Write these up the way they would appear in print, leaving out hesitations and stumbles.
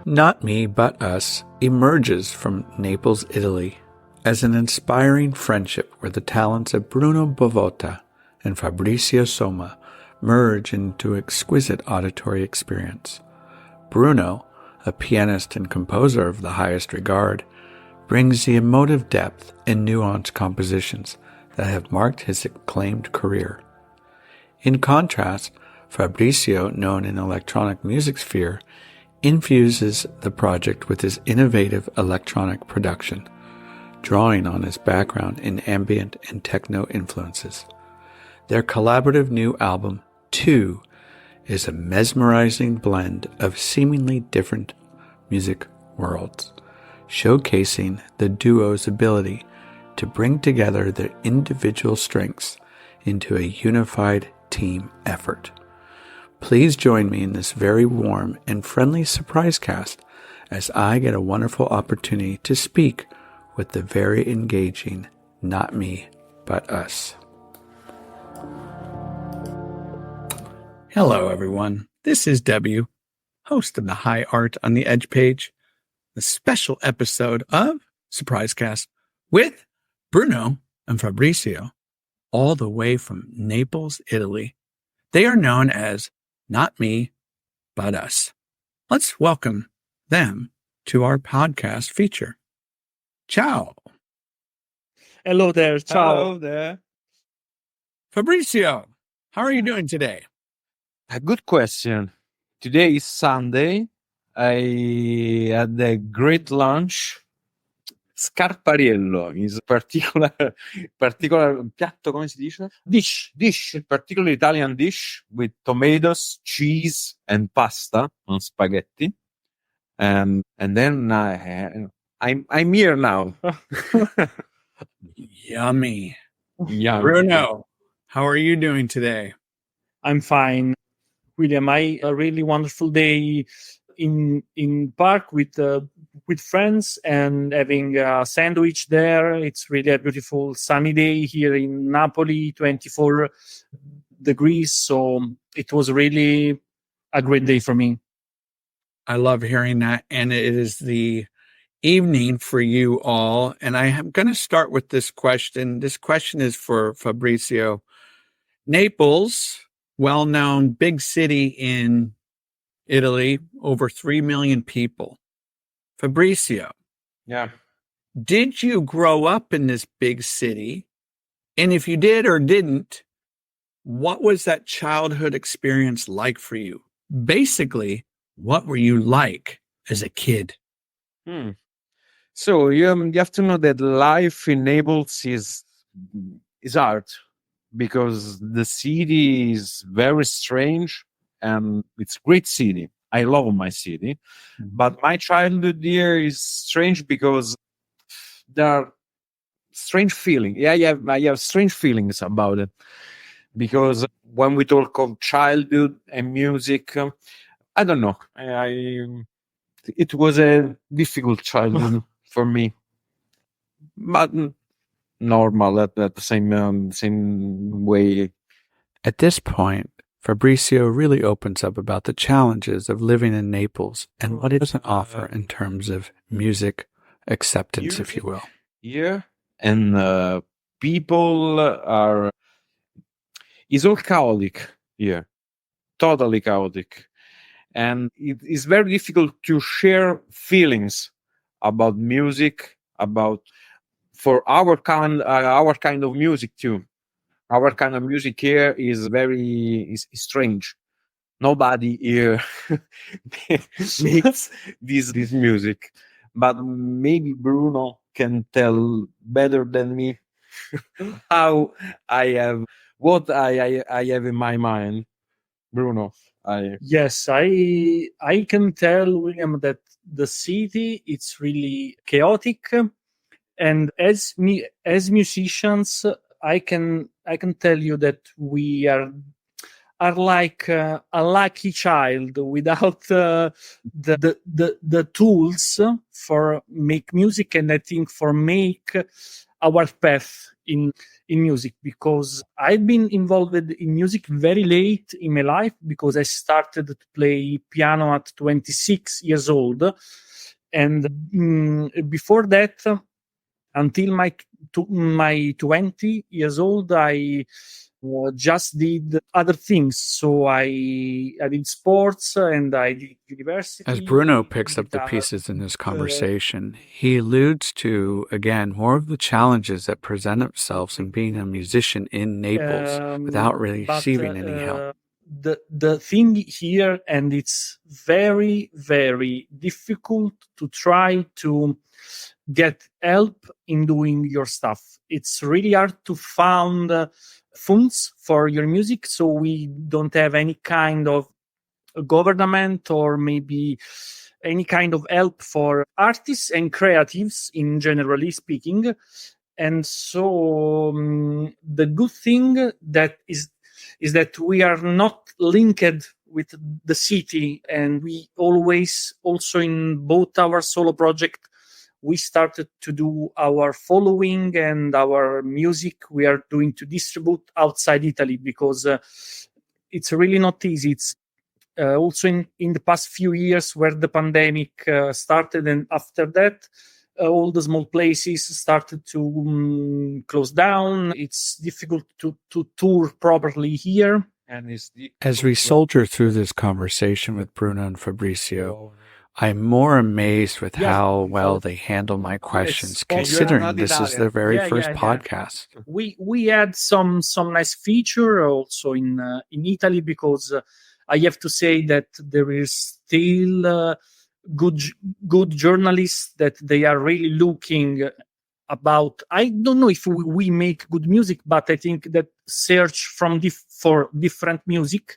Not Me But Us emerges from Naples, Italy, as an inspiring friendship where the talents of Bruno Bovota and Fabrizio Somma merge into exquisite auditory experience. Bruno, a pianist and composer of the highest regard, brings the emotive depth and nuanced compositions that have marked his acclaimed career. In contrast, Fabrizio, known in electronic music sphere, infuses the project with his innovative electronic production, drawing on his background in ambient and techno influences. Their collaborative new album, 2, is a mesmerizing blend of seemingly different music worlds, showcasing the duo's ability to bring together their individual strengths into a unified team effort. Please join me in this very warm and friendly surprise cast as I get a wonderful opportunity to speak with the very engaging Not Me, But Us. Hello, everyone. This is W, host of the High Art on the Edge page, the special episode of Surprise Cast with Bruno and Fabrizio, all the way from Naples, Italy. They are known as Not Me, But Us. Let's welcome them to our podcast feature. Ciao. Hello there. Ciao. Hello there. Fabrizio, how are you doing today? A good question. Today is Sunday. I had a great lunch. Scarpariello is a particular piatto, come si dice? Dish, particular Italian dish with tomatoes, cheese, and pasta on spaghetti. And then I'm here now. Yummy. Yeah. Bruno, how are you doing today? I'm fine. William, I had a really wonderful day in park with friends and having a sandwich there. It's really a beautiful sunny day here in Napoli, 24 degrees. So it was really a great day for me. I love hearing that. And it is the evening for you all. And I am going to start with this question. This question is for Fabrizio. Naples, well-known big city in Italy, over 3 million people. Fabrizio. Yeah. Did you grow up in this big city? And if you did or didn't, what was that childhood experience like for you? Basically, what were you like as a kid? So you have to know that life in Naples is hard because the city is very strange and it's a great city. I love my city, but my childhood here is strange because there are strange feelings. Yeah, I have strange feelings about it because when we talk of childhood and music, I don't know. It was a difficult childhood for me, but normal at the same way. At this point, Fabrizio really opens up about the challenges of living in Naples and what it doesn't offer in terms of music acceptance, if you will. Yeah, and people is all chaotic here, totally chaotic, and it is very difficult to share feelings about music, for our kind of music too. Our kind of music here is very strange. Nobody here makes this music, but maybe Bruno can tell better than me how what I have in my mind. Bruno, Yes, I can tell William that the city it's really chaotic, and as musicians, I can tell you that we are like a lucky child without the tools for make music, and I think for make our path in music, because I've been involved in music very late in my life, because I started to play piano at 26 years old, and before that, until my 20 years old, I just did other things. So I did sports, and I did university. As Bruno picks up the pieces in this conversation, he alludes to, again, more of the challenges that present themselves in being a musician in Naples without really receiving any help. The thing here, and it's very, very difficult to try to get help in doing your stuff. It's really hard to find funds for your music, so we don't have any kind of government or maybe any kind of help for artists and creatives in generally speaking. And so the good thing that is that we are not linked with the city, and we always, also in both our solo project, we started to do our following and our music we are doing to distribute outside Italy, because it's really not easy. It's also in the past few years where the pandemic started, and after that, all the small places started to close down. It's difficult to tour properly here. As we soldier through this conversation with Bruno and Fabrizio, I'm more amazed with how well they handle my questions, considering this is their very first podcast. We had some nice feature also in Italy, because I have to say that there is still good journalists that they are really looking about. I don't know if we make good music, but I think that search for different music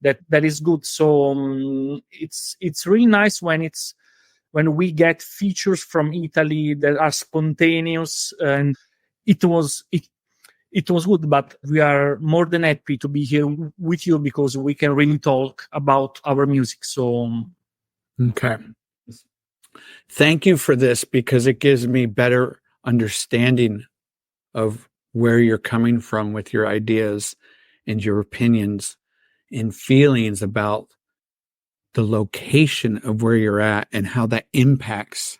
that is good. So it's really nice when we get features from Italy that are spontaneous, and it was good. But we are more than happy to be here with you, because we can really talk about our music. So okay, thank you for this, because it gives me better understanding of where you're coming from with your ideas and your opinions and feelings about the location of where you're at and how that impacts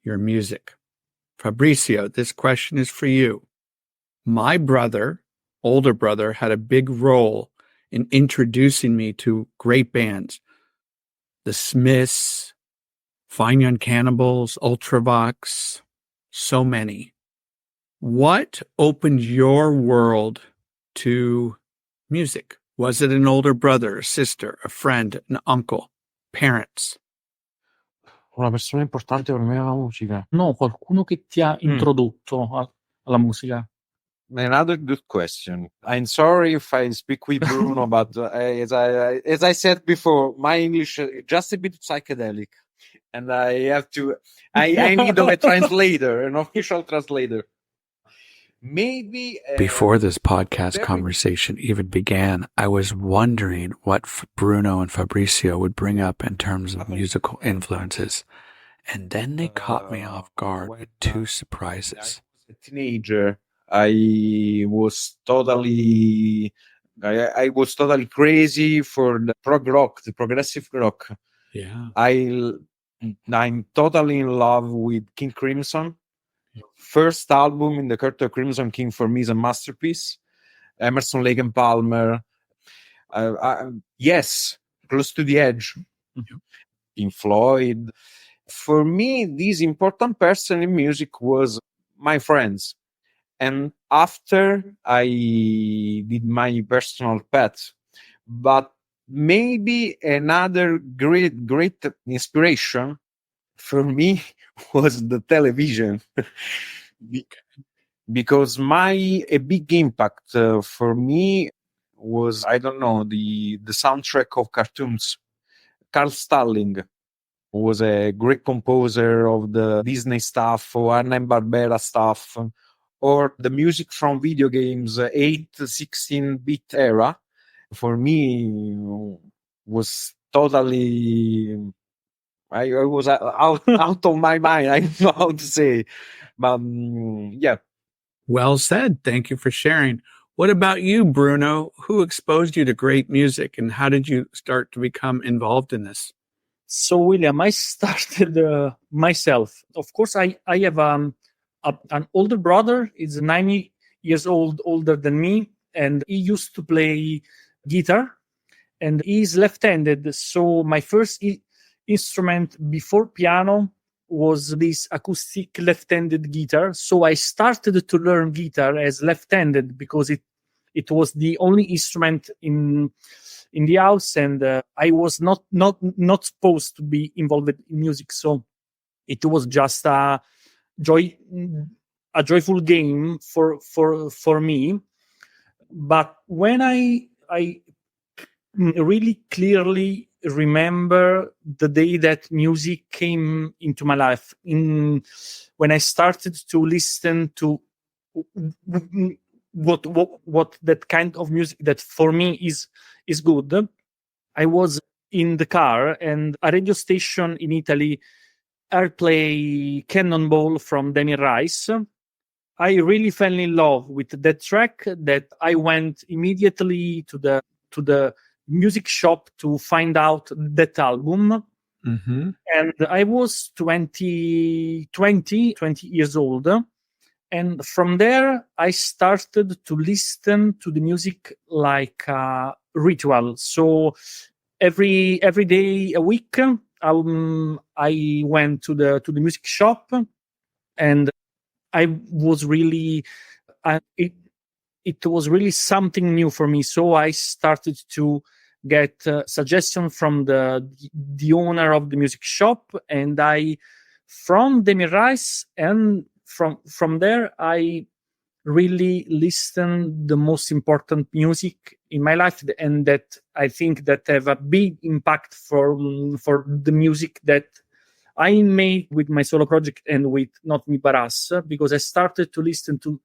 your music. Fabrizio, this question is for you. My older brother, had a big role in introducing me to great bands. The Smiths, Fine Young Cannibals, Ultravox, so many. What opened your world to music? Was it an older brother, a sister, a friend, an uncle, parents? Una persona importante per me alla musica. No, qualcuno che ti ha introdotto alla musica. Another good question. I'm sorry if I speak with Bruno, but as I said before, my English is just a bit psychedelic, and I have to. I need a translator, an official translator. Maybe before this podcast conversation even began, I was wondering what Bruno and Fabrizio would bring up in terms of musical influences, and then they caught me off guard with two surprises. I was a teenager. I was totally crazy for the prog rock, the progressive rock. Yeah, I'm totally in love with King Crimson. First album in the Curtain Crimson King for me is a masterpiece. Emerson, Lake and Palmer. Yes, Close to the Edge. Pink Floyd. For me, this important person in music was my friends. And after I did my personal path, but maybe another great inspiration for me was the television. Because a big impact for me was, I don't know, the soundtrack of cartoons. Carl Stalling was a great composer of the Disney stuff, or Hanna-Barbera stuff, or the music from video games, 16-bit era. For me, was totally. I was out of my mind. I don't know how to say, but yeah. Well said. Thank you for sharing. What about you, Bruno? Who exposed you to great music and how did you start to become involved in this? So, William, I started myself. Of course, I have an older brother. He's 90 years older than me, and he used to play guitar, and he's left-handed. So my first instrument before piano was this acoustic left-handed guitar. So I started to learn guitar as left-handed because it was the only instrument in the house, and I was not supposed to be involved in music. So it was just a joyful game for me. But when I really clearly remember the day that music came into my life, when I started to listen to what that kind of music that for me is good. I was in the car and a radio station in Italy airplay Cannonball from Damien Rice. I really fell in love with that track that I went immediately to the music shop to find out that album. Mm-hmm. And I was 20 years old. And from there, I started to listen to the music like a ritual. So every day a week, I went to the music shop, and I was really it was really something new for me. So I started to get suggestions from the owner of the music shop, and from Demi Rice, and from there I really listened the most important music in my life, and that I think that have a big impact for the music that I made with my solo project and with Not Me But Us, because I started to listen to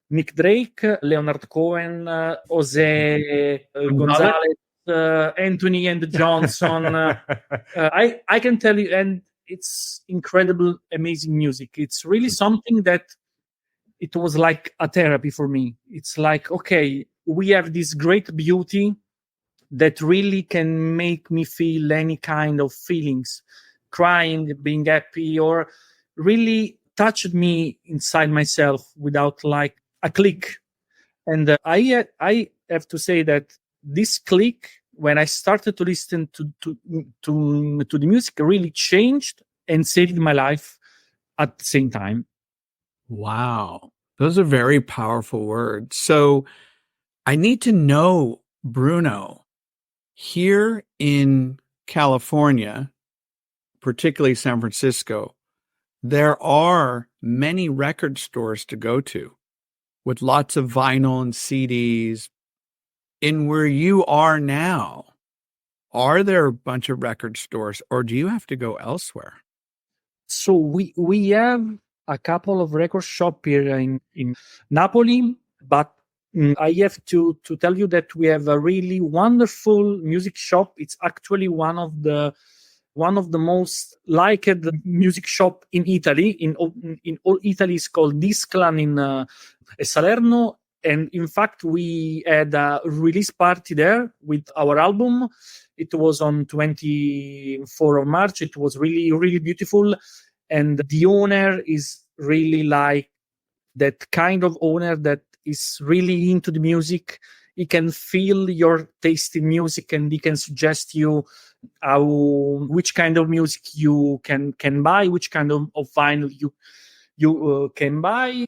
Nick Drake, Leonard Cohen, Jose Gonzalez, Anthony and Johnson. I can tell you, and it's incredible, amazing music. It's really something that it was like a therapy for me. It's like, okay, we have this great beauty that really can make me feel any kind of feelings, crying, being happy, or really touched me inside myself without like a click. And I have to say that this click, when I started to listen to the music, really changed and saved my life at the same time. Wow. Those are very powerful words. So I need to know, Bruno, here in California, particularly San Francisco, there are many record stores to go to with lots of vinyl and CDs. In where you are now, are there a bunch of record stores or do you have to go elsewhere? So we have a couple of record shop here in Napoli, but I have to tell you that we have a really wonderful music shop. It's actually one of the most liked music shop in Italy. In all Italy, is called Disclan in Salerno. And in fact, we had a release party there with our album. It was on 24th of March. It was really, really beautiful. And the owner is really like that kind of owner that is really into the music. He can feel your taste in music, and he can suggest you which kind of music you can buy, which kind of vinyl you can buy.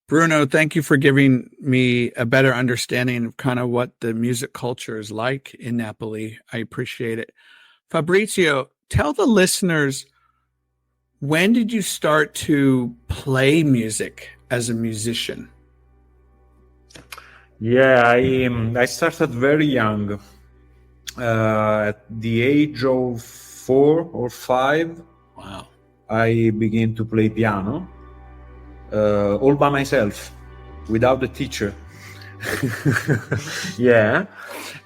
Bruno, thank you for giving me a better understanding of kind of what the music culture is like in Napoli. I appreciate it. Fabrizio, tell the listeners, when did you start to play music as a musician? Yeah, I started very young. At the age of 4 or 5, Wow. I began to play piano all by myself, without a teacher. Yeah,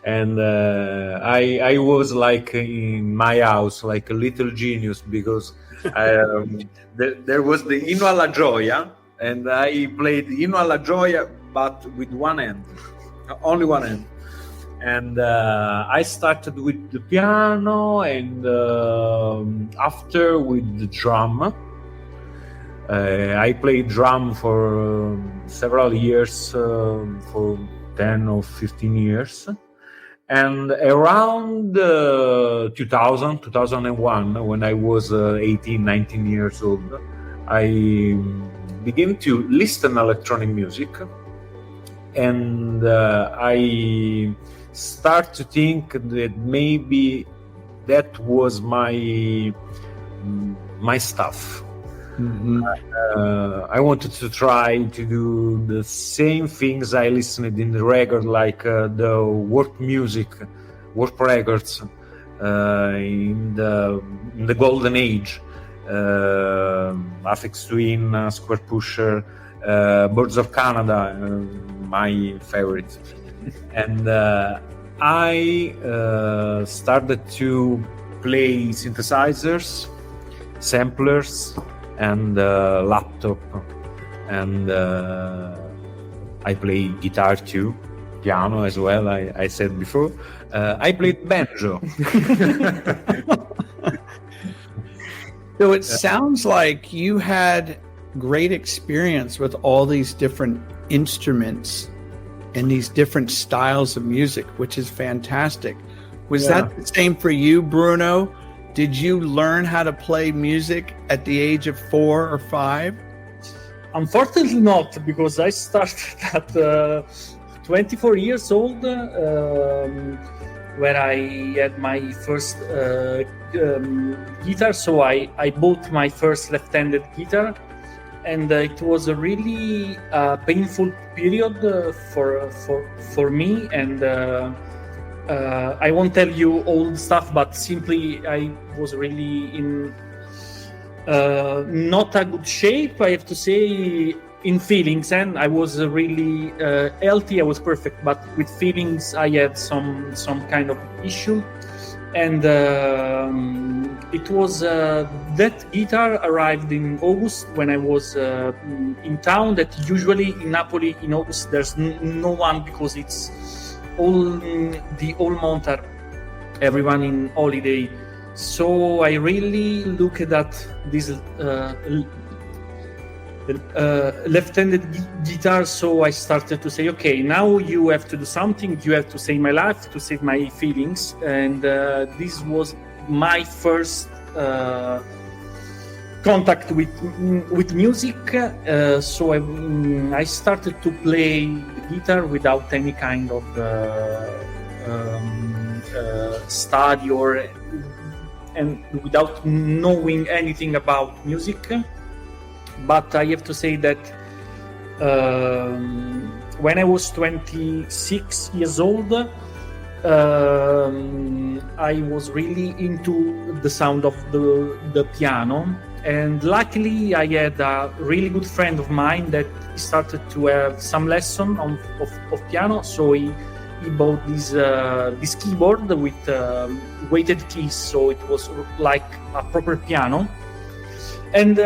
and I was like in my house, like a little genius, because there was the Inno alla Gioia and I played Inno alla Gioia, but with one hand, only one hand. And I started with the piano, and after with the drum. I played drum for several years, for 10 or 15 years. And around 2001, when I was 18, 19 years old, I began to listen electronic music. And I start to think that maybe that was my stuff. Mm-hmm. I wanted to try to do the same things I listened in the record, like the work music, work records in the golden age. Aphex Twin, Square Pusher, Birds of Canada, my favorite. And I started to play synthesizers, samplers, and laptop, and I play guitar too, piano as well. I said before. I played banjo. So it sounds like you had great experience with all these different instruments and these different styles of music, which is fantastic. Was that the same for you, Bruno? Did you learn how to play music at the age of 4 or 5? Unfortunately not, because I started at 24 years old, where I had my first guitar. So I bought my first left-handed guitar, and it was a really painful period for me. And I won't tell you all the stuff, but simply I was really in not a good shape, I have to say, in feelings. And I was really healthy, I was perfect, but with feelings I had some kind of issue. And it was that guitar arrived in August when I was in town. That usually in Napoli in August there's no one, because it's the whole month are everyone in holiday. So I really looked at this left-handed guitar. So I started to say, okay, now you have to do something. You have to save my life, to save my feelings. And this was my first contact with music. So I started to play the guitar without any kind of study and without knowing anything about music. But I have to say that when I was 26 years old, I was really into the sound of the piano. And luckily, I had a really good friend of mine that started to have some lesson of piano. So he bought this keyboard with weighted keys, so it was like a proper piano. And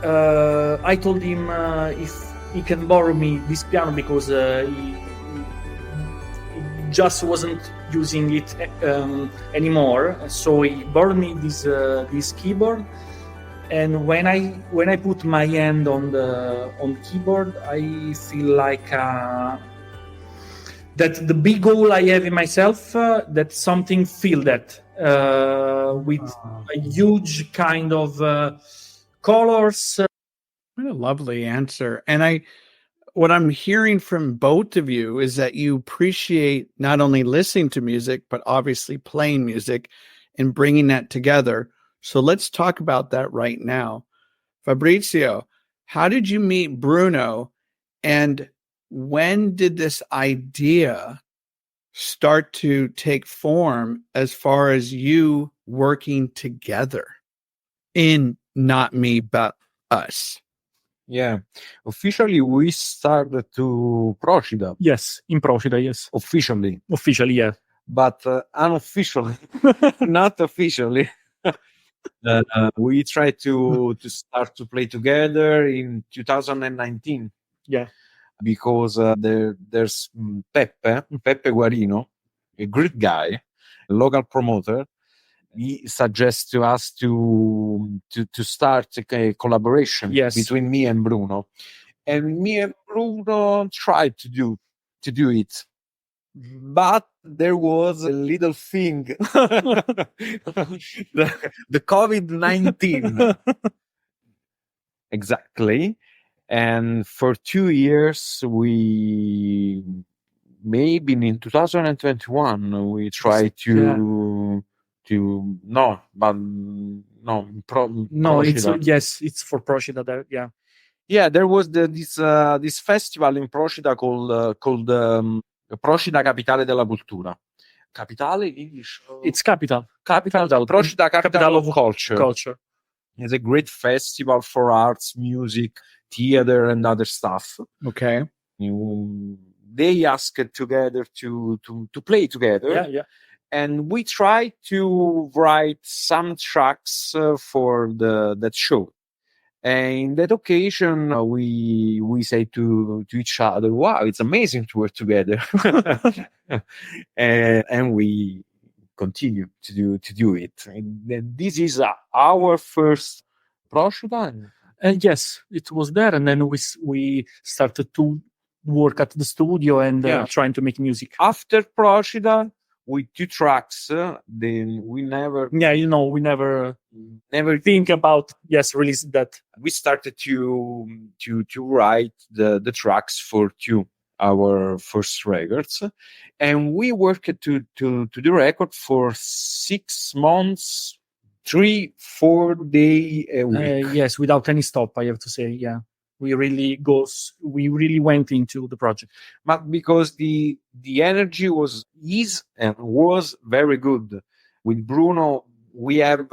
I told him if he can borrow me this piano, because he just wasn't using it anymore. So he borrowed me this keyboard. And when I put my hand on the keyboard, I feel like that the big goal I have in myself, that something feel that with a huge kind of colors. What a lovely answer. And what I'm hearing from both of you is that you appreciate not only listening to music, but obviously playing music and bringing that together. So let's talk about that right now. Fabrizio, how did you meet Bruno, and when did this idea start to take form as far as you working together in Not Me, But Us? Yeah, officially we started to Procida. Yes, in Procida, yes. Officially, yeah. But unofficially, not officially. We tried to start to play together in 2019. Yeah. Because there's Pepe Guarino, a great guy, a local promoter. He suggests to us to start a collaboration between me and Bruno, and me and Bruno tried to do it, but there was a little thing, the COVID-19. Exactly. And for 2 years, maybe in 2021, we tried to no, but no, No, it's Procida. it's for Procida there. Yeah. Yeah, there was this festival in Procida called Procida Capitale della Cultura. Capitale in English? It's capital. Procida Capital of Culture. Culture. It's a great festival for arts, music, theater, and other stuff. Okay. They asked together to play together. Yeah, yeah. And we tried to write some tracks for that show. And in that occasion, we say to each other, "Wow, it's amazing to work together," and we continue to do it. And then this is our first Procida. And yes, it was there, and then we started to work at the studio and trying to make music. After Procida, with 2 tracks, then we never think about release that. We started to write the tracks for 2 our first records, and we worked to the record for 6 months, 3-4 days a week. Yes, without any stop, I have to say. Yeah, we really went into the project, but because the energy was very good. With Bruno, we have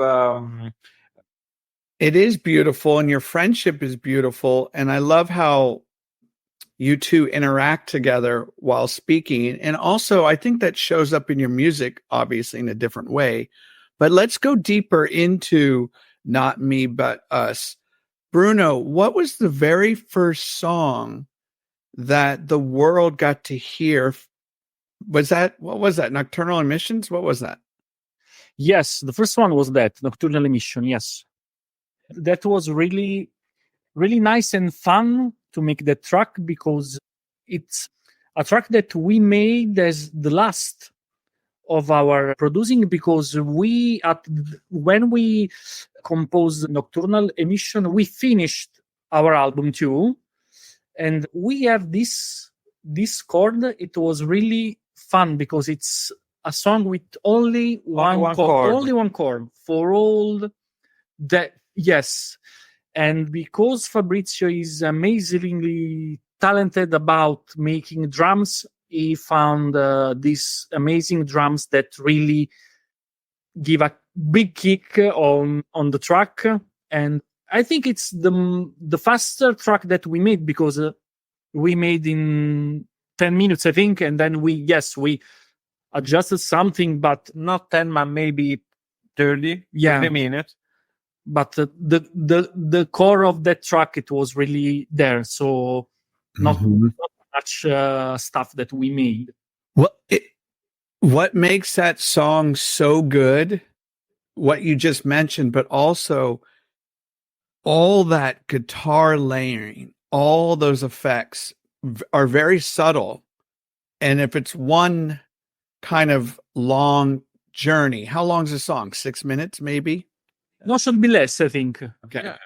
it is beautiful, and your friendship is beautiful, and I love how you two interact together while speaking. And also, I think that shows up in your music, obviously, in a different way. But let's go deeper into Not Me, But Us. Bruno, what was the very first song that the world got to hear? What was that? Nocturnal Emissions? What was that? Yes, the first one was that, Nocturnal Emission, yes. That was really, really nice and fun to make that track, because it's a track that we made as the last of our producing, because when we composed Nocturnal Emission, we finished our album too, and we have this chord. It was really fun because it's a song with only one chord for all that. Yes. And because Fabrizio is amazingly talented about making drums, he found these amazing drums that really give a big kick on the track. And I think it's the faster track that we made, because we made in 10 minutes, I think. And then we adjusted something, but not 10, but maybe 30 minutes. But the core of that track, it was really there. So not much stuff that we made. Well, what makes that song so good, what you just mentioned, but also all that guitar layering, all those effects are very subtle. And if it's one kind of long journey, how long is the song? 6 minutes, maybe? No, should be less, I think. Okay. Yeah.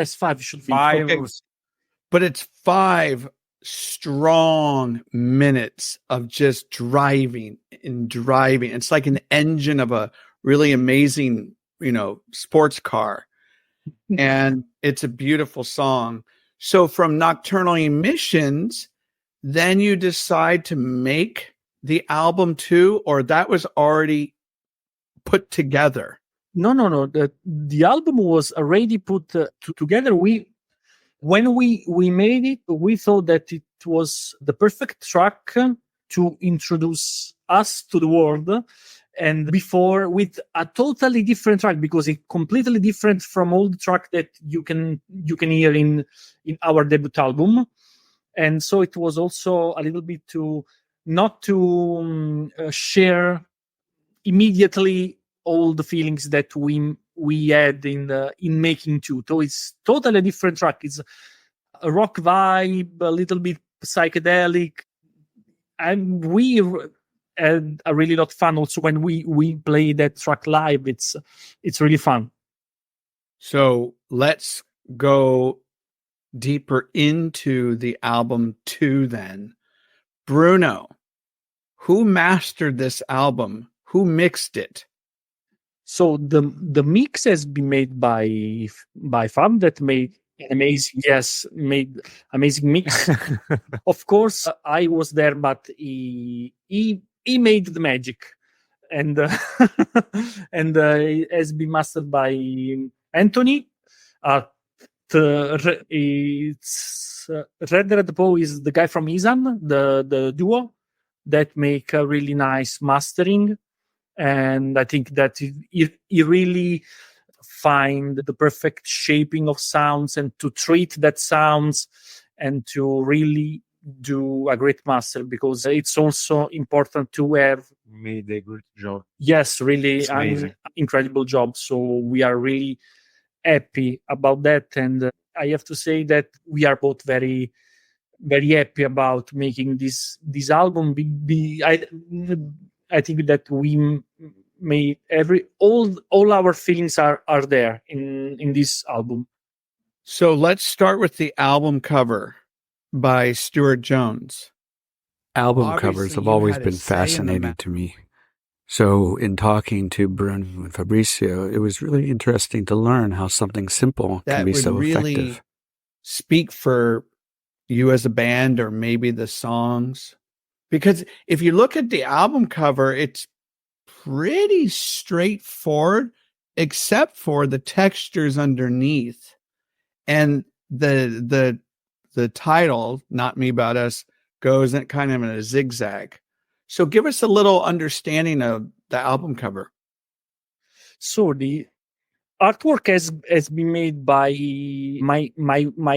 5 should be. 5. Okay. But it's 5 strong minutes of just driving and driving. It's like an engine of a really amazing, sports car. And it's a beautiful song. So from Nocturnal Emissions, then you decide to make the album too, or that was already put together? No. The album was already put together. When we made it, we thought that it was the perfect track to introduce us to the world, and before with a totally different track, because it's completely different from all the track that you can hear in our debut album. And so it was also a little bit to not to share immediately all the feelings that we had in making two. So it's totally different track. It's a rock vibe, a little bit psychedelic, and we had a really lot of fun also when we play that track live. It's really fun. So let's go deeper into the album 2 then. Bruno, who mastered this album? Who mixed it? So the mix has been made by Fab, that made made amazing mix. Of course, I was there, but he made the magic, and it has been mastered by Anthony. It's Red Poe is the guy from Isan, the duo that make a really nice mastering, and I think that he really find the perfect shaping of sounds and to treat that sounds and to really do a great master, because it's also important to have Made a great job. yes, really It's an amazing. incredible job. So we are really happy about that, and I have to say that we are both very very happy about making this album. I think that we made all our feelings are there in this album. So let's start with the album cover by Stuart Jones. Album Obviously, covers have you always had a been say in the fascinating to me. So in talking to Bruno and Fabrizio, it was really interesting to learn how something simple that can be would so really effective. Speak for you as a band, or maybe the songs. Because if you look at the album cover, it's pretty straightforward, except for the textures underneath. And the title, Not Me But Us, goes in kind of in a zigzag. So give us a little understanding of the album cover. So the artwork has been made by my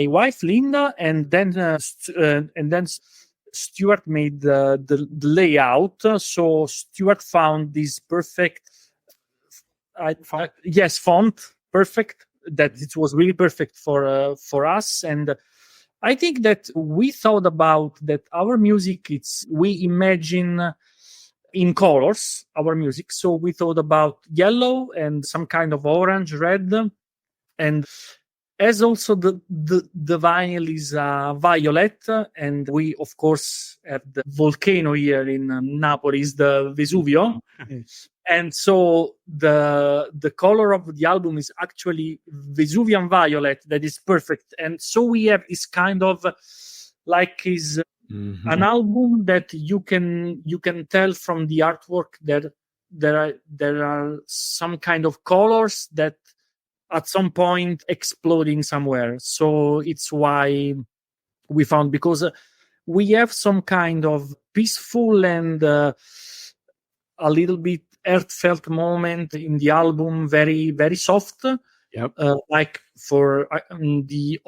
wife Linda, and then Stuart made the layout. So Stuart found this perfect font, perfect, that it was really perfect for us. And I think that we thought about that our music, we imagine in colors our music. So we thought about yellow and some kind of orange, red, and as also the vinyl is violet, and we of course have the volcano here in Naples, the Vesuvio. And so the color of the album is actually Vesuvian violet, that is perfect. And so we have this kind of like is an album that you can tell from the artwork that there are some kind of colors that at some point exploding somewhere. So it's why we found, because we have some kind of peaceful and a little bit heartfelt moment in the album, very very soft. Yep. Like for the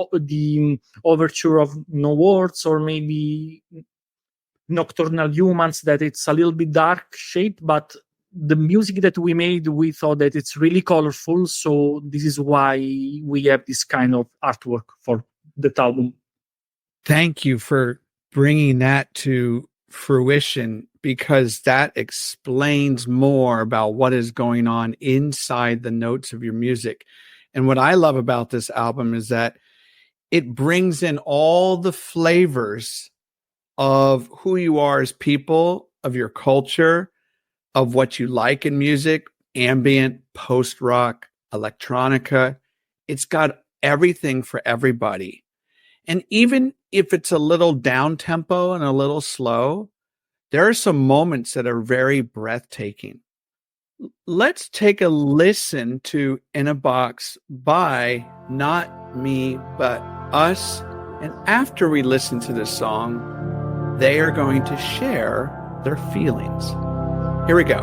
overture of No Words, or maybe Nocturnal Humans, that it's a little bit dark shade, but the music that we made, we thought that it's really colorful. So this is why we have this kind of artwork for that album. Thank you for bringing that to fruition, because that explains more about what is going on inside the notes of your music. And what I love about this album is that it brings in all the flavors of who you are as people, of your culture, of what you like in music, ambient, post-rock, electronica. It's got everything for everybody. And even if it's a little down tempo and a little slow, there are some moments that are very breathtaking. Let's take a listen to In a Box by Not Me But Us. And after we listen to this song, they are going to share their feelings. Here we go.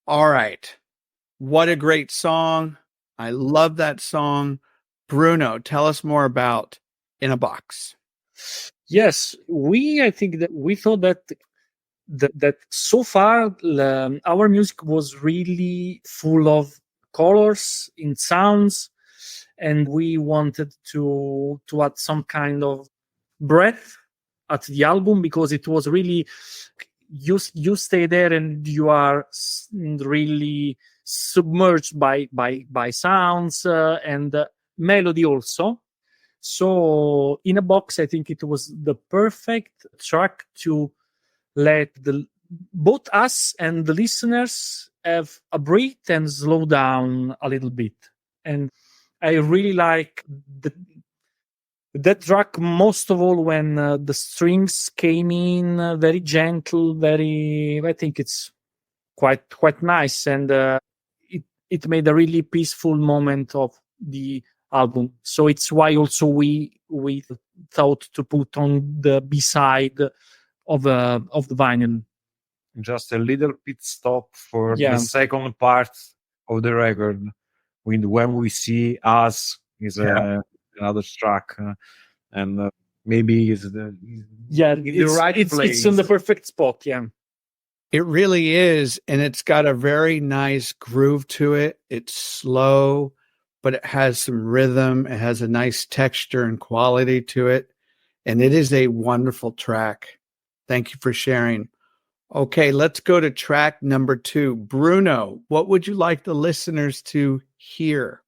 All right. What a great song. I love that song. Bruno, tell us more about In a Box. Yes, I think that we thought that so far our music was really full of colors in sounds, and we wanted to add some kind of breath at the album, because it was really, you stay there and you are really submerged by sounds, and melody also. So In a Box, I think it was the perfect track to let both us and the listeners have a breath and slow down a little bit. And I really like that track most of all when the strings came in very gentle, very. I think it's quite nice, and it made a really peaceful moment of the album. So it's why also we thought to put on the B side of the vinyl. Just a little pit stop for Yeah. the second part of the record. When we see us is another track, and maybe is the in the right place. It's in the perfect spot. Yeah. It really is. And it's got a very nice groove to it. It's slow, but it has some rhythm. It has a nice texture and quality to it. And it is a wonderful track. Thank you for sharing. Okay, let's go to track number 2. Bruno, what would you like the listeners to hear?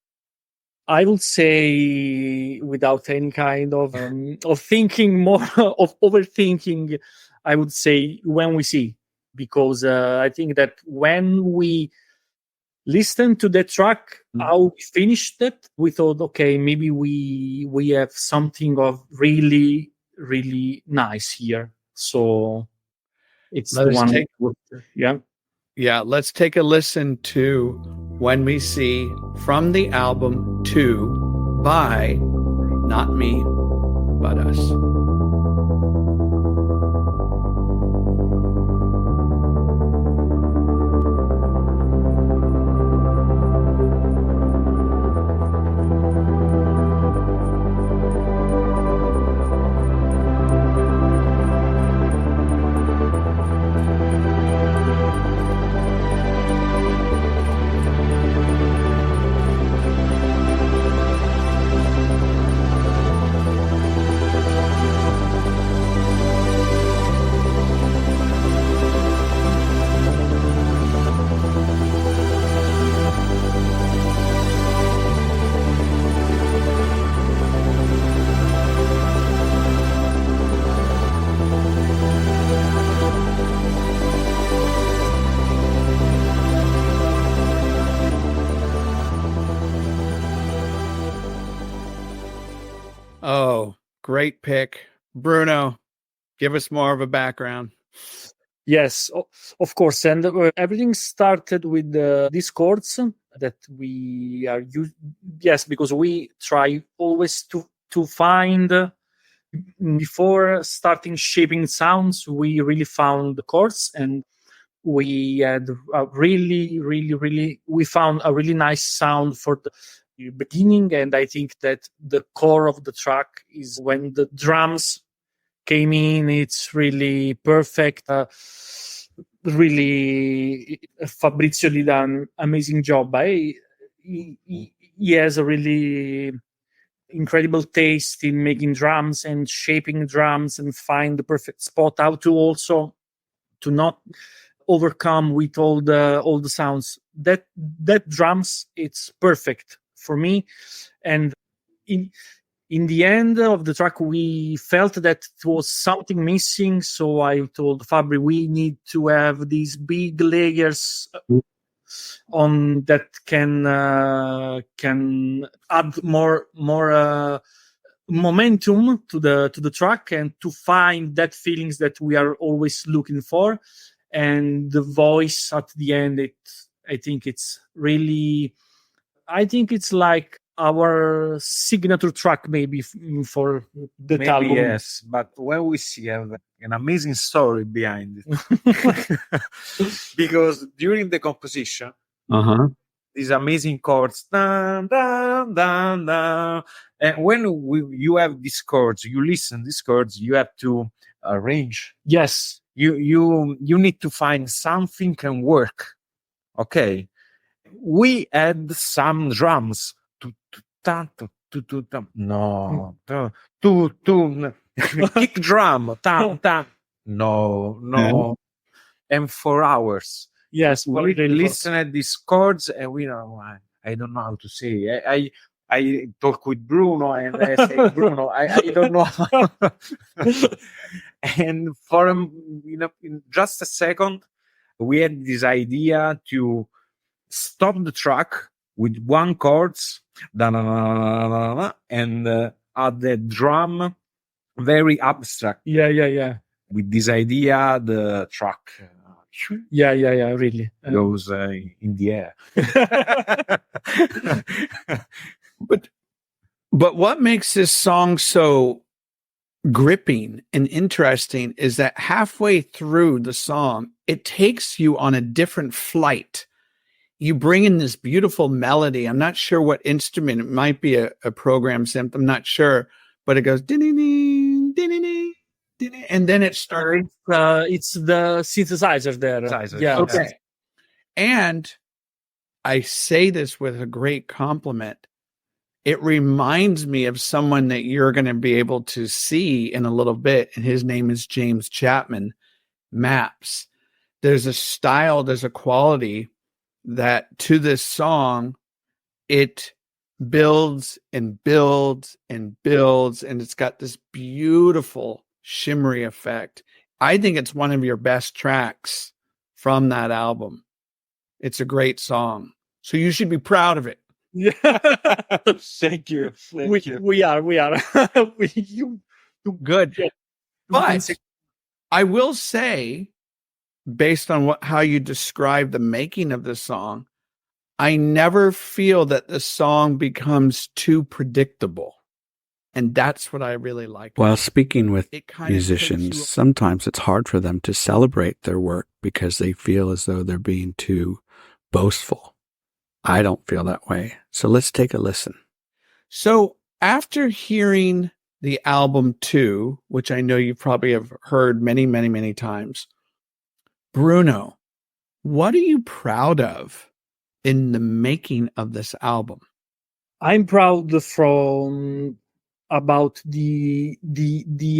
I would say, without any kind of thinking more of overthinking, I would say When We See, because I think that when we listen to the track, how we finished it, we thought, okay, maybe we have something of really really nice here. So it's the one. Yeah. Yeah, let's take a listen to When We See from the album 2 by Not Me, But Us. Oh, great pick. Bruno, give us more of a background. Yes, of course. And everything started with these chords that we are using. Yes, because we try always to find, before starting shaping sounds, we really found the chords, and we had a we found a really nice sound for the beginning. And I think that the core of the track is when the drums came in. It's really perfect. Really, Fabrizio did an amazing job. He has a really incredible taste in making drums and shaping drums and find the perfect spot, how to also to not overcome with all the sounds. That drums, it's perfect for me. And in the end of the track, we felt that it was something missing. So I told Fabri, we need to have these big layers on that can add more momentum to the track, and to find that feelings that we are always looking for. And the voice at the end, I think it's really, I think it's like our signature track, maybe for the Maybe album. yes, but when we see have an amazing story behind it, because during the composition, these amazing chords, dun, dun, dun, dun, and when you have these chords, you listen these chords, you have to arrange. Yes. You need to find something can work. Okay, we add some drums to ta, to ta. No to kick drum ta ta. No, and for hours. Yes, We really listen at these chords and we know I don't know how to say. I talk with Bruno and I say Bruno, I don't know. And for in just a second, we had this idea to stop the track with one chords, and add the drum, very abstract. Yeah. With this idea, the track Yeah, really. goes in the air. But what makes this song so gripping and interesting is that halfway through the song, it takes you on a different flight. You bring in this beautiful melody. I'm not sure what instrument. It might be a program synth. I'm not sure, but it goes ding-ding, ding-ding, ding-ding, and then it starts. It's the synthesizer there. Yeah. Okay. And I say this with a great compliment. It reminds me of someone that you're going to be able to see in a little bit, and his name is James Chapman, Maps. There's a style, there's a quality that to this song, it builds and builds and builds, and it's got this beautiful shimmery effect. I think it's one of your best tracks from that album. It's a great song. So you should be proud of it. Yeah. Thank you. We are. Good. But I will say, based on how you describe the making of this song, I never feel that the song becomes too predictable. And that's what I really like. While speaking with musicians, sometimes it's hard for them to celebrate their work because they feel as though they're being too boastful. I don't feel that way. So let's take a listen. So after hearing the album 2, which I know you probably have heard many, many, many times, Bruno, what are you proud of in the making of this album? I'm proud about the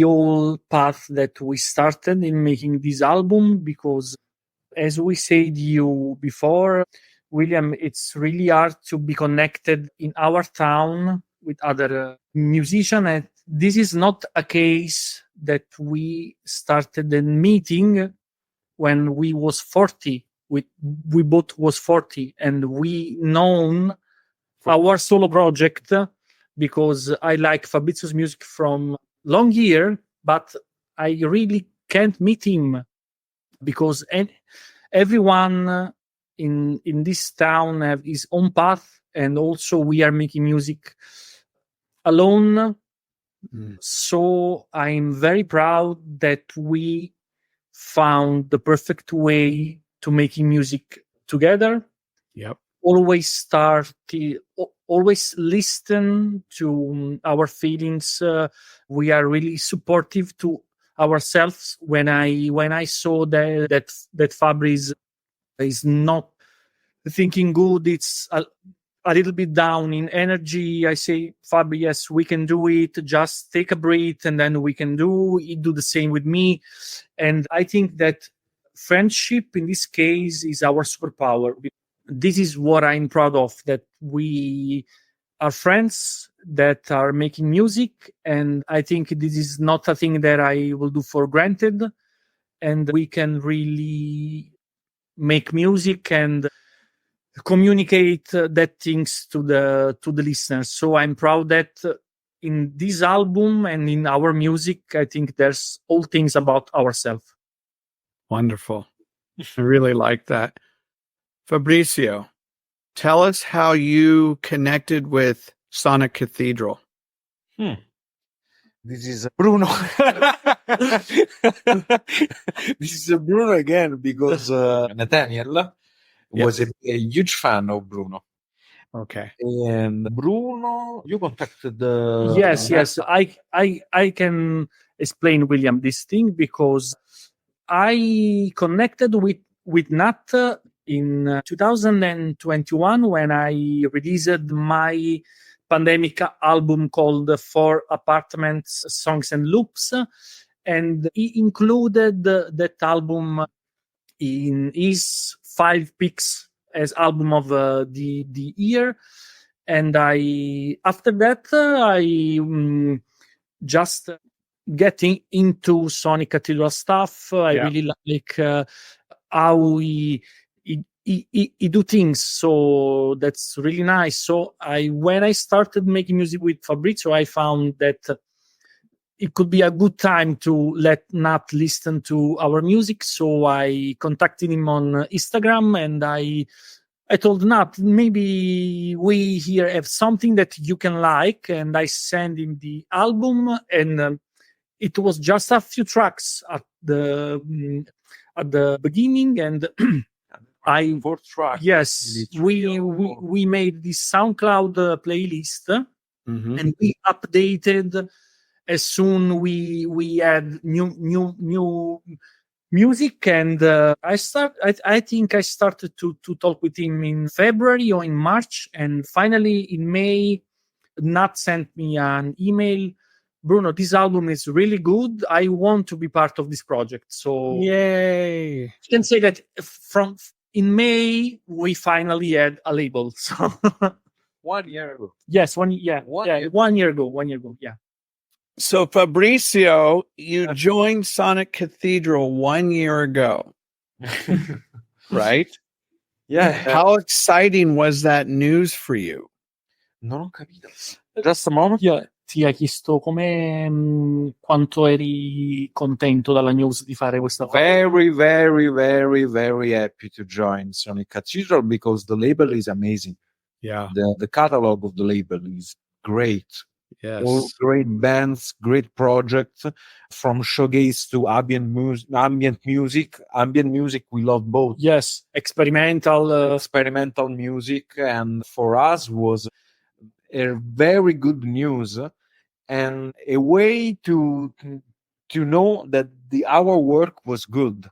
whole path that we started in making this album, because as we said you before, William, it's really hard to be connected in our town with other musicians. And this is not a case that we started a meeting when we was 40. We both was 40, and we known our solo project because I like Fabrizio's music from long year, but I really can't meet him because everyone in this town have his own path, and also we are making music alone. So I'm very proud that we found the perfect way to making music together. Yep. Always listen to our feelings. We are really supportive to ourselves. When I saw that Fabrice is not thinking good, it's a little bit down in energy, I say, Fabri, yes, we can do it. Just take a breath, and then we can do the same with me. And I think that friendship in this case is our superpower. This is what I'm proud of, that we are friends that are making music. And I think this is not a thing that I will do for granted. And we can really make music and communicate that things to the listeners. So I'm proud that in this album and in our music, I think there's all things about ourselves. Wonderful. I really like that. Fabrizio, tell us how you connected with Sonic Cathedral? This is Bruno. This is Bruno again because Nathaniel was a huge fan of Bruno. Okay. And Bruno, you contacted Yes. I can explain, William, this thing because I connected with Nat in 2021 when I released my pandemic album called Four Apartments, Songs and Loops, and he included that album in his 5 picks as album of the year. And I after that I just getting into Sonic Cathedral stuff. I really like how he do things, so that's really nice. So when I started making music with Fabrizio, I found that it could be a good time to let Nat listen to our music. So I contacted him on Instagram, and I told Nat, maybe we here have something that you can like, and I sent him the album, and it was just a few tracks at the beginning, and I 4 tracks. yes, we made this SoundCloud playlist, and we updated as soon we had new music, and I think I started to talk with him in February or in March, and finally in May Nat sent me an email. Bruno, this album is really good. I want to be part of this project. So Yay! you can say that from in May we finally had a label. So 1 year ago. yes, 1 year ago. Yeah. So Fabrizio, you joined Sonic Cathedral 1 year ago, right? Yeah. How exciting was that news for you? Non ho capito. Just a moment. Ti ha chiesto quanto eri contento dalla news di fare questa cosa. Very, very, very, very happy to join Sonic Cathedral because the label is amazing. Yeah. The catalog of the label is great. Yes. All great bands, great projects, from shoegaze to ambient music. Ambient music, we love both. Yes, experimental music, and for us was a very good news and a way to know that our work was good.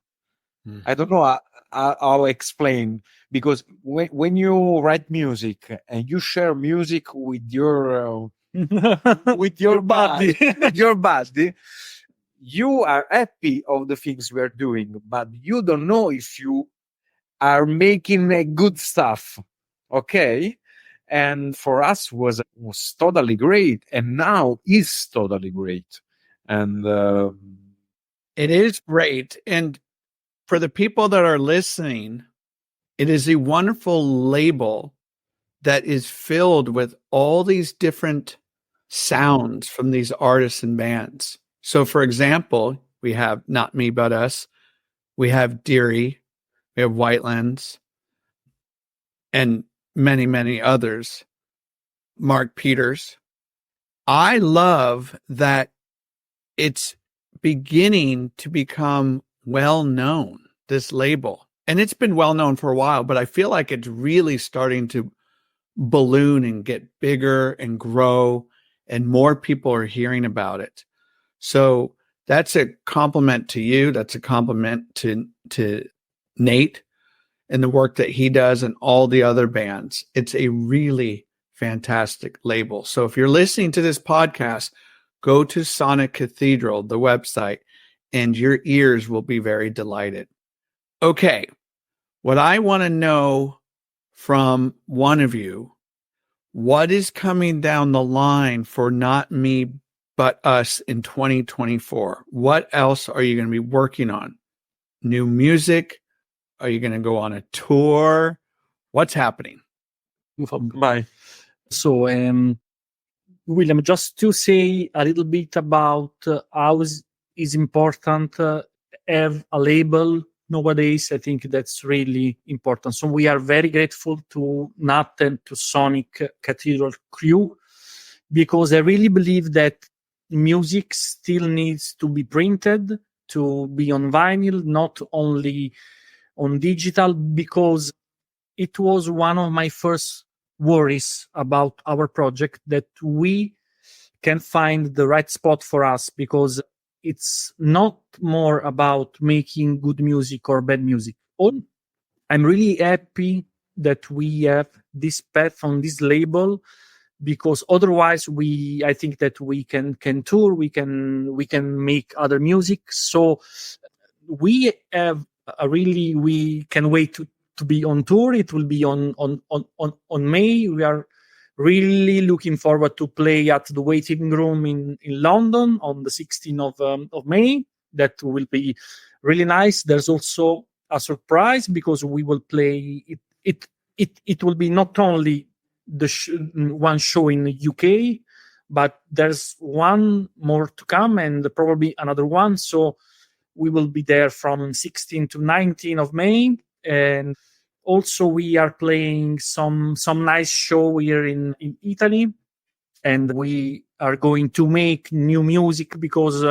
I don't know how to explain, because when you write music and you share music with your body, you are happy of the things we are doing, but you don't know if you are making a good stuff. Okay. And for us was totally great, and now is totally great. And it is great. And for the people that are listening, it is a wonderful label that is filled with all these different sounds from these artists and bands. So, for example, we have Not Me But Us, we have Deary, we have Whitelands, and many, many others. Mark Peters. I love that it's beginning to become well known, this label. And it's been well known for a while, but I feel like it's really starting to balloon and get bigger and grow, and more people are hearing about it. So that's a compliment to you. That's a compliment to Nate and the work that he does and all the other bands. It's a really fantastic label. So if you're listening to this podcast, go to Sonic Cathedral, the website, and your ears will be very delighted. Okay. What I want to know from one of you, what is coming down the line for Not Me But Us in 2024? What else are you going to be working on? New music? Are you going to go on a tour? What's happening? Bye. So, William, just to say a little bit about how is important have a label nowadays. I think that's really important. So we are very grateful to Nat and to Sonic Cathedral crew because I really believe that music still needs to be printed, to be on vinyl, not only on digital, because it was one of my first worries about our project, that we can find the right spot for us, because it's not more about making good music or bad music. I'm really happy that we have this path on this label, because otherwise I think that we can tour, we can make other music. So we have we can wait to be on tour. It will be on May. We are really looking forward to play at the waiting room in London on the 16th of May. That will be really nice. There's also a surprise, because we will play it. It will be not only one show in the UK, but there's one more to come, and probably another one. So we will be there from 16 to 19 of May. And also we are playing some nice show here in Italy, and we are going to make new music, because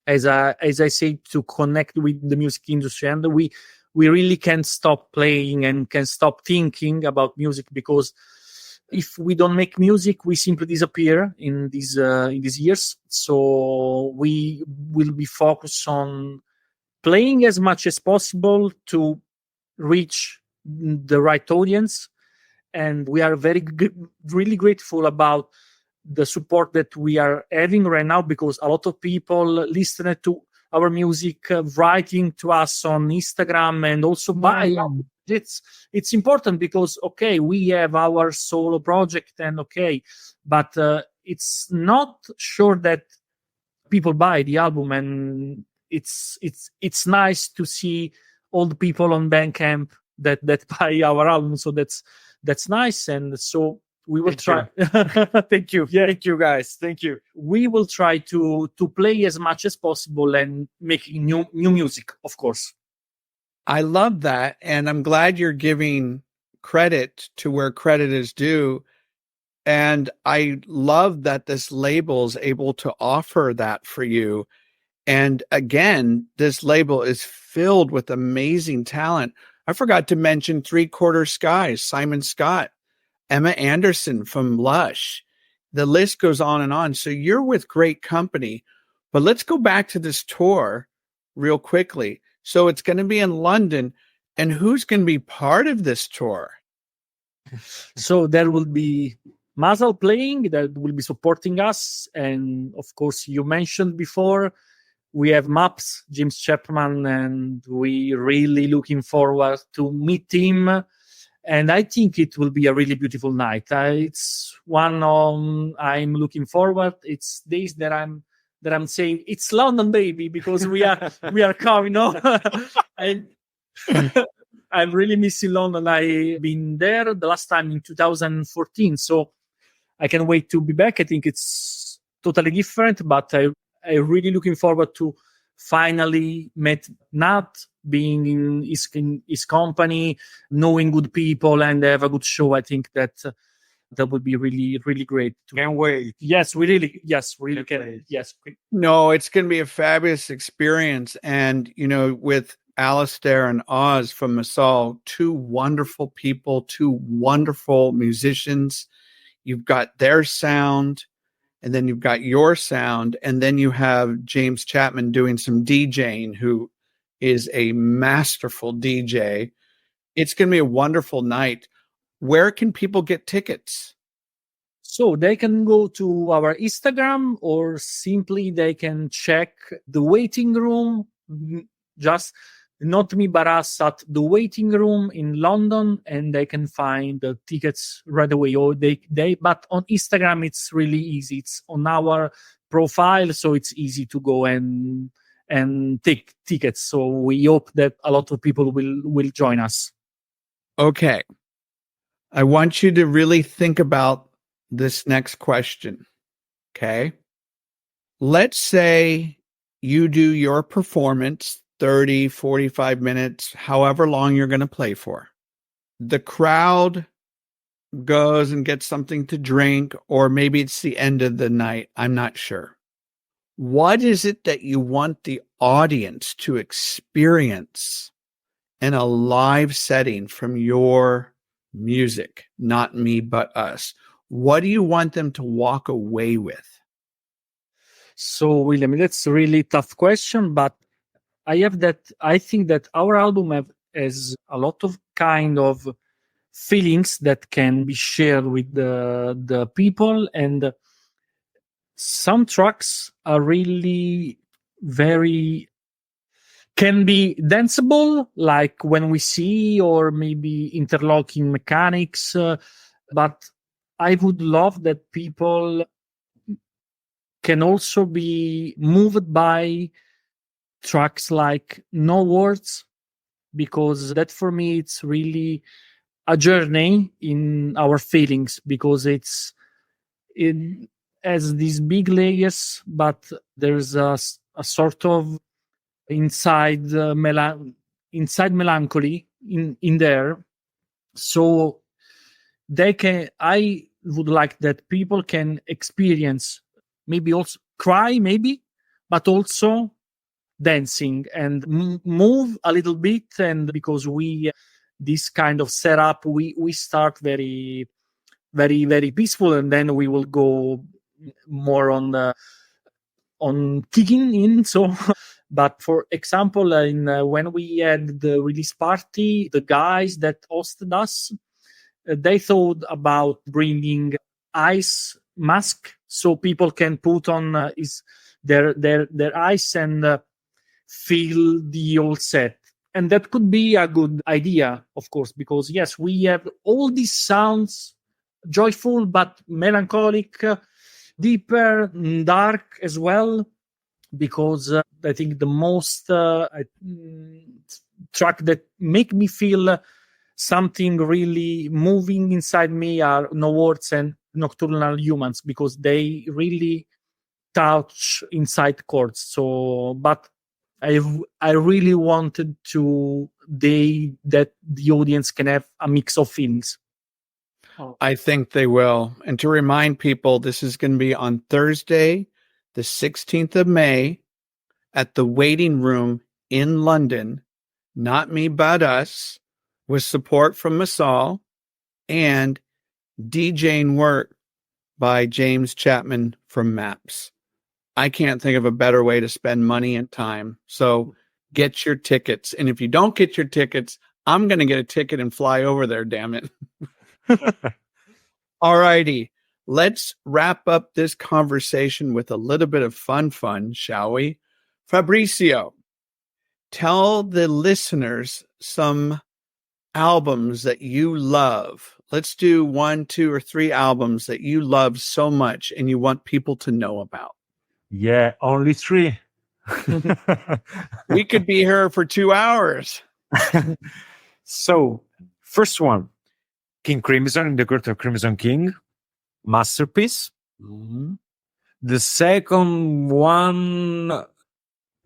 as I say, to connect with the music industry, and we really can't stop playing and can stop thinking about music, because if we don't make music, we simply disappear in these years. So we will be focused on playing as much as possible to reach the right audience. And we are really grateful about the support that we are having right now, because a lot of people listen to our music, writing to us on Instagram, and also buy. It's important, because okay, we have our solo project, and okay, but it's not sure that people buy the album. And it's nice to see all the people on Bandcamp that buy our album. So that's nice. And so we will try. Thank you. Yeah. Thank you, guys. Thank you. We will try to play as much as possible and making new music, of course. I love that. And I'm glad you're giving credit to where credit is due. And I love that this label is able to offer that for you. And again, this label is filled with amazing talent. I forgot to mention Three Quarter Skies, Simon Scott, Emma Anderson from Lush. The list goes on and on. So you're with great company. But let's go back to this tour real quickly. So it's going to be in London. And who's going to be part of this tour? So there will be Masal playing, that will be supporting us. And of course, you mentioned before, we have Maps, James Chapman, and we really looking forward to meet him. And I think it will be a really beautiful night. It's one I'm looking forward. It's days that I'm saying it's London, baby, because we are coming. And I'm really missing London. I've been there the last time in 2014, so I can't wait to be back. I think it's totally different, but I'm really looking forward to finally meet Nat, being in his company, knowing good people, and have a good show. I think that would be really, really great. Can't wait. Yes, we really can. Yes. No, it's going to be a fabulous experience. And, with Alistair and Oz from Masal, two wonderful people, two wonderful musicians. You've got their sound, and then you've got your sound, and then you have James Chapman doing some DJing, who is a masterful DJ. It's going to be a wonderful night. Where can people get tickets? So they can go to our Instagram, or simply they can check the waiting room, just not me, but us at the waiting room in London, and they can find the tickets right away. Or but on Instagram, it's really easy. It's on our profile, so it's easy to go and take tickets. So we hope that a lot of people will join us. Okay. I want you to really think about this next question. Okay. Let's say you do your performance 30, 45 minutes, however long you're going to play for. The crowd goes and gets something to drink, or maybe it's the end of the night. I'm not sure. What is it that you want the audience to experience in a live setting from your music? Not me, but us. What do you want them to walk away with? So, William, that's a really tough question, but I think that our album has a lot of kind of feelings that can be shared with the people, and some tracks are really very can be danceable, like When We See, or maybe Interlocking Mechanics, but I would love that people can also be moved by tracks like No Words, because that for me it's really a journey in our feelings, because it has these big layers, but there's a sort of inside inside melancholy in there. So I would like that people can experience, maybe also cry, maybe, but also dancing and move a little bit. And because we this kind of setup, we start very very very peaceful, and then we will go more on kicking in. So but for example, in when we had the release party, the guys that hosted us, they thought about bringing ice mask so people can put on their eyes and feel the whole set. And that could be a good idea, of course, because yes, we have all these sounds, joyful but melancholic, deeper, dark as well. Because I think the most track that make me feel something really moving inside me are No Words and Nocturnal Humans, because they really touch inside chords. So, but I really wanted that the audience can have a mix of feelings. I think they will. And to remind people, this is going to be on Thursday, the 16th of May, at the Waiting Room in London. Not Me, But Us, with support from Masal and DJing work by James Chapman from Maps. I can't think of a better way to spend money and time. So get your tickets. And if you don't get your tickets, I'm going to get a ticket and fly over there, damn it. All righty. Let's wrap up this conversation with a little bit of fun, shall we? Fabrizio, tell the listeners some albums that you love. Let's do 1, 2, or 3 albums that you love so much and you want people to know about. Yeah, only 3. We could be here for 2 hours. So, first one, King Crimson in the Court of Crimson King, masterpiece. Mm-hmm. The second one,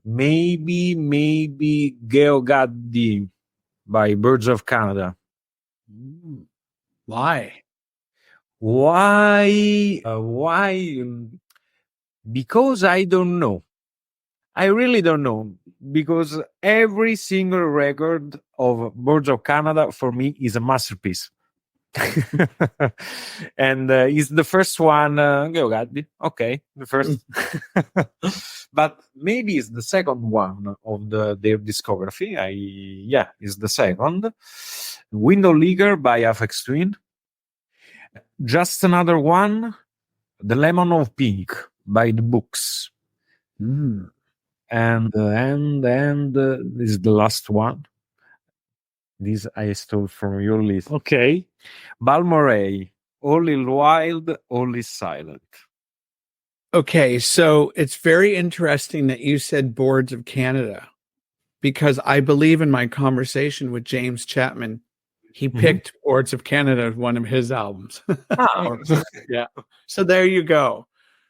maybe Geogaddi by Birds of Canada. Why? Why? Because I don't know. I really don't know. Because every single record of Birds of Canada for me is a masterpiece. And is the first one Geogaddi? Okay, the first. But maybe it's the second one of their discography. It's the second. Window Leaguer by Aphex Twin. Just Another One, The Lemon of Pink by The Books. And this is the last one. This I stole from your list. Okay. Balmorhea, All is Wild, All is Silent. Okay, so it's very interesting that you said Boards of Canada, because I believe in my conversation with James Chapman, he picked Boards of Canada as one of his albums. Yeah. So there you go.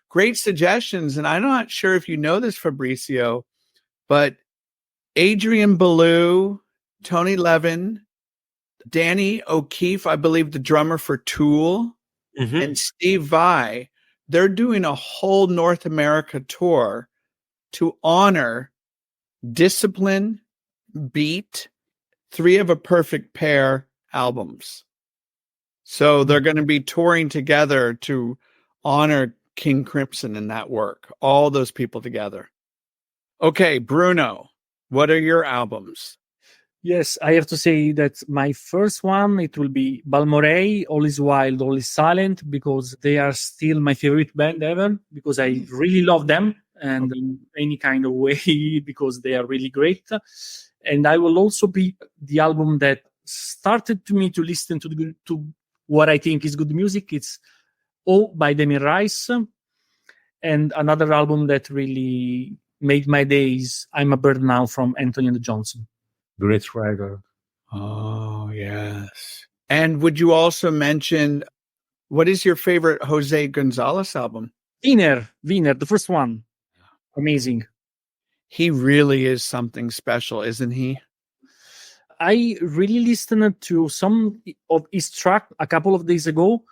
Great suggestions. And I'm not sure if you know this, Fabrizio, but Adrian Belew, Tony Levin, Danny O'Keefe, I believe the drummer for Tool, and Steve Vai, they're doing a whole North America tour to honor Discipline, Beat, Three of a Perfect Pair albums. So they're going to be touring together to honor King Crimson in that work. All those people together. Okay, Bruno, what are your albums? Yes, I have to say that my first one, it will be Balmorhea, All is Wild, All is Silent, because they are still my favorite band ever, because I really love them and in any kind of way, because they are really great. And I will also be the album that started to me to listen to what I think is good music. It's Oh by Damien Rice. And another album that really made my days, I'm a Bird Now from Anthony and Johnson. Great record. Oh, yes. And would you also mention, what is your favorite Jose Gonzalez album? Wiener, the first one. Amazing. He really is something special, isn't he? I really listened to some of his track a couple of days ago,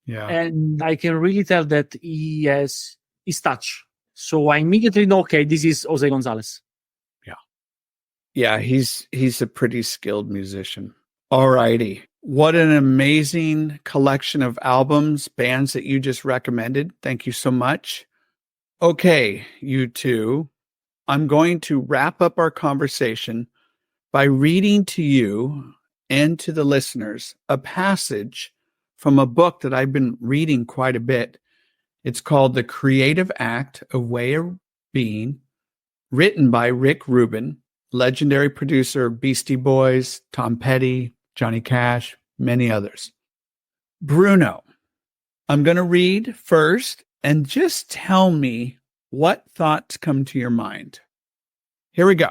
and I can really tell that he has his touch. So I immediately know, okay, this is Jose Gonzalez. Yeah, he's a pretty skilled musician. All righty. What an amazing collection of albums, bands that you just recommended. Thank you so much. Okay, you two, I'm going to wrap up our conversation by reading to you and to the listeners a passage from a book that I've been reading quite a bit. It's called The Creative Act of Way of Being, written by Rick Rubin, legendary producer of Beastie Boys, Tom Petty, Johnny Cash, many others. Bruno, I'm going to read first and just tell me what thoughts come to your mind. Here we go.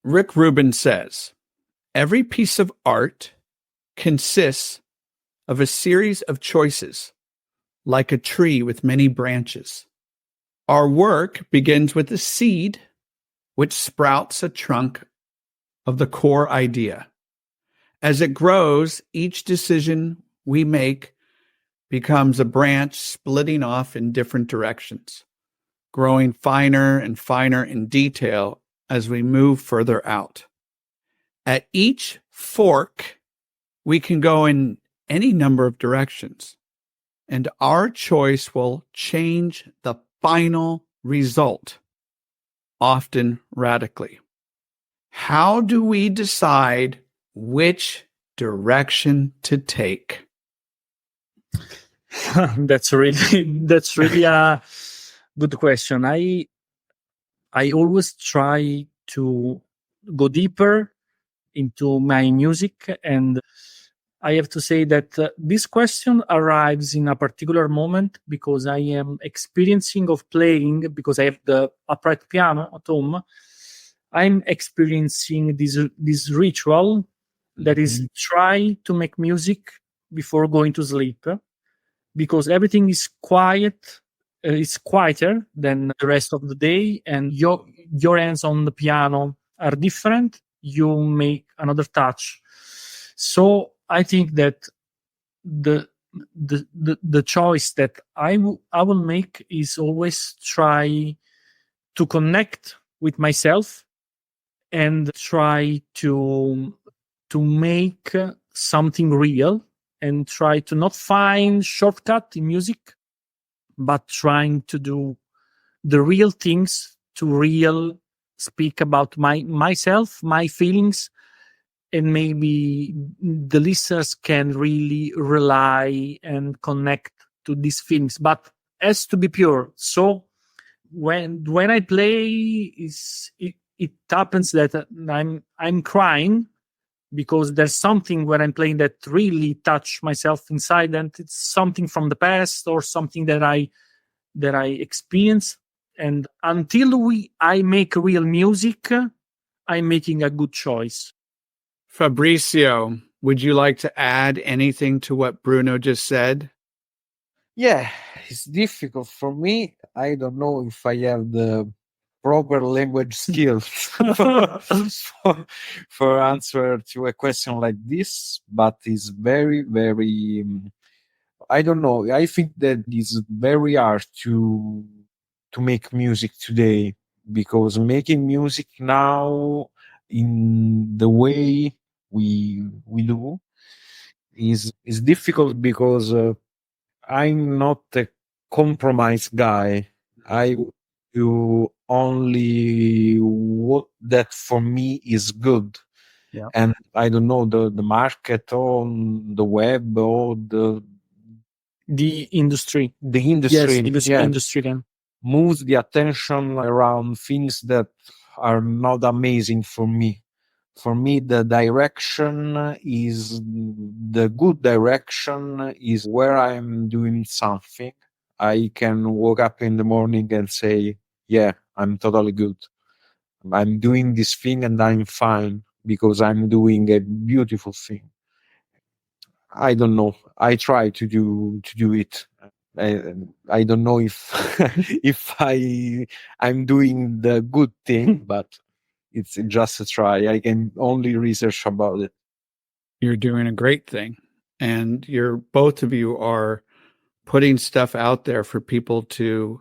Rick Rubin says, every piece of art consists of a series of choices, like a tree with many branches. Our work begins with a seed, which sprouts a trunk of the core idea. As it grows, each decision we make becomes a branch splitting off in different directions, growing finer and finer in detail as we move further out. At each fork, we can go in any number of directions, and our choice will change the final result, often radically. How do we decide which direction to take? That's really a good question. I always try to go deeper into my music, and I have to say that this question arrives in a particular moment because I am experiencing of playing, because I have the upright piano at home. I'm experiencing this ritual that is try to make music before going to sleep, because everything is quiet. It's quieter than the rest of the day, and your hands on the piano are different. You make another touch. So I think that the choice that I will make is always try to connect with myself and try to make something real, and try to not find shortcut in music, but trying to do the real things, to real speak about myself, my feelings, and maybe the listeners can really rely and connect to these feelings, but has to be pure. So when I play, it happens that I'm crying because there's something when I'm playing that really touch myself inside, and it's something from the past or something that I experience. And until I make real music, I'm making a good choice. Fabrizio, would you like to add anything to what Bruno just said? Yeah, it's difficult for me. I don't know if I have proper language skills for answer to a question like this, but it's very, very. I don't know. I think that it's very hard to make music today, because making music now in the way we do is difficult, because I'm not a compromise guy. I do only what that for me is good. Yeah. And I don't know, the market on the web or The industry. the Yes, industry, industry then. moves the attention around things that are not amazing for me. For me, the direction is the good direction is where I'm doing something. I can wake up in the morning and say, yeah, I'm totally good. I'm doing this thing and I'm fine because I'm doing a beautiful thing. I don't know. I try to do it. I don't know if if I'm doing the good thing, but it's just a try. I can only research about it. You're doing a great thing. And both of you are putting stuff out there for people to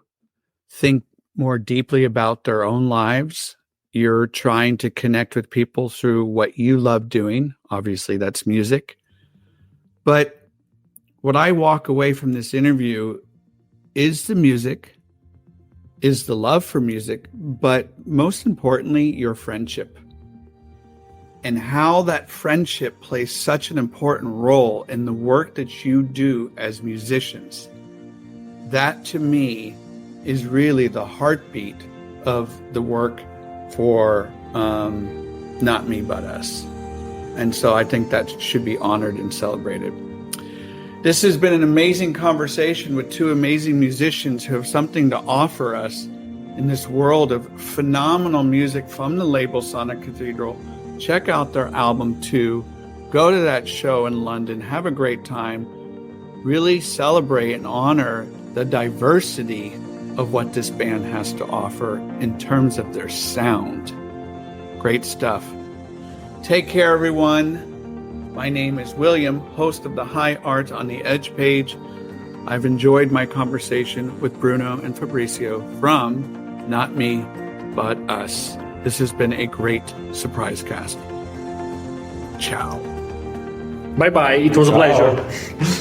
think more deeply about their own lives. You're trying to connect with people through what you love doing. Obviously, that's music. But what I walk away from this interview is the music, is the love for music, but most importantly, your friendship. And how that friendship plays such an important role in the work that you do as musicians. That to me is really the heartbeat of the work for Not Me But Us. And so I think that should be honored and celebrated. This has been an amazing conversation with two amazing musicians who have something to offer us in this world of phenomenal music from the label Sonic Cathedral. Check out their album too. Go to that show in London. Have a great time. Really celebrate and honor the diversity of what this band has to offer in terms of their sound. Great stuff. Take care, everyone. My name is William, host of the High Art on the Edge page. I've enjoyed my conversation with Bruno and Fabrizio from Not Me, But Us. This has been a great surprise cast. Ciao. Bye-bye. It was a pleasure.